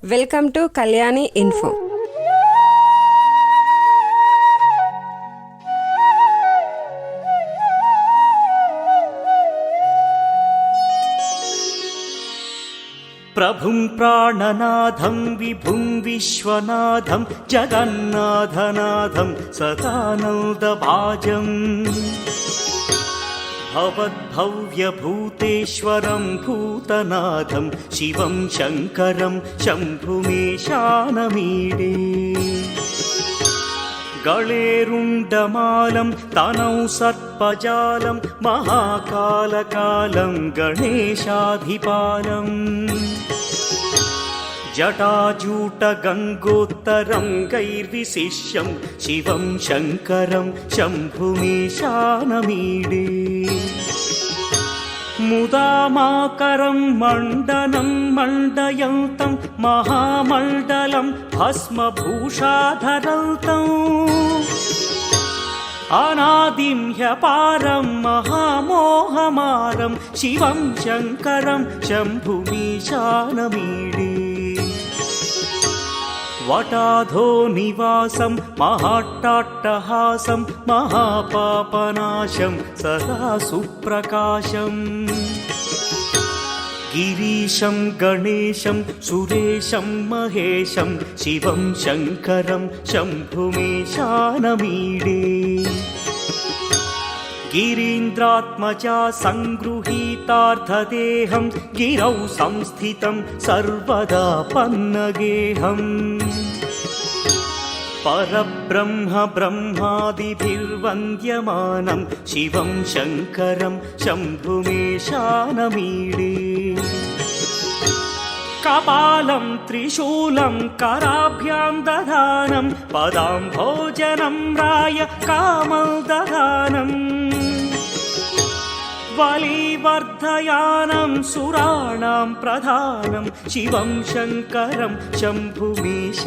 Welcome to Kalyani info. ప్రభుం ప్రాణనాథం విభుం విశ్వనాథం జగన్నాథనాథం సదానందభాజం భవద్భవ్యభూతేశ్వరం భూతనాథం శివం శంకరం శంభుమేశానమీడే గళేరుండమాలం తనౌ సర్పజాలం మహాకాలకాలం గణేశాధిపాలం జటాజూటగంగోత్తరం గైర్విశిష్యం శివం శంకరం శంభుమేశానమీడే ముదామాకరం మండనం మండయంతం మహామండలం భస్మభూషాధరంతం అనాదిం హ్యపారం మహామోహమారం శివం శంకరం శంభుమీశానమీడే వటాధో నివాసం మహాట్టాట్టహాసం మహాపాపనాశం సదా సుప్రకాశం గిరీశం గణేశం సురేశం మహేశం శివం శంకరం శంభుమేశానమీడే గిరీంద్రాత్మజా సంగృహీతార్థదేహం గిరౌ సంస్థితం సర్వదా పన్నగేహం పరబ్రహ్మ బ్రహ్మాదిభిర్వంద్యమానం శివం శంకరం శంభుమేశానమీడే కపాలం త్రిశూలం కరాభ్యాం దధానం పదాంభోజనం రాయ కామం దధానం బలివర్ధయానం సురాణాం ప్రధానం శివం శంకరం శంభుమేశానమీడే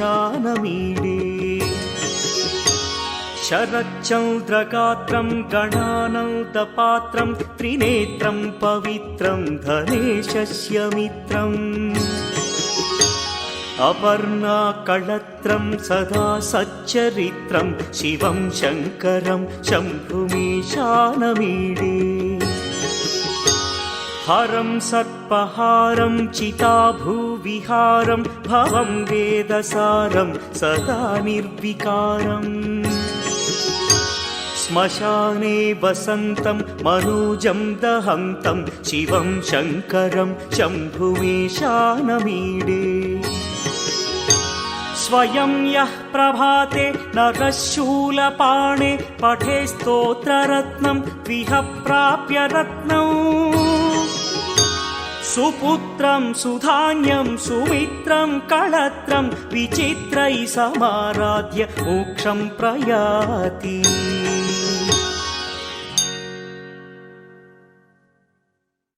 శరచ్చంద్రగాత్రం గణానందపాత్రం త్రినేత్రం పవిత్రం ధనేశస్య మిత్రం అపర్ణాకళత్రం సదా సచ్చరిత్రం శివం శంకరం శంభుమేశానమీడే హరం సర్పహారం చితాభూవిహారం భవం వేదసారం సదా నిర్వికారం శ్మశానే వసంతం మనోజం దహంతం శివం శంకరం శంభుమేశానమీడే స్వయం యః ప్రభాతే నరశూలపాణే పఠే స్తోత్రరత్నం విహ ప్రాప్య రత్నం సుపుత్రం సుధాన్యం సుమిత్రం కళత్రం విచిత్రై సమారాధ్య మోక్షం ప్రయాతి.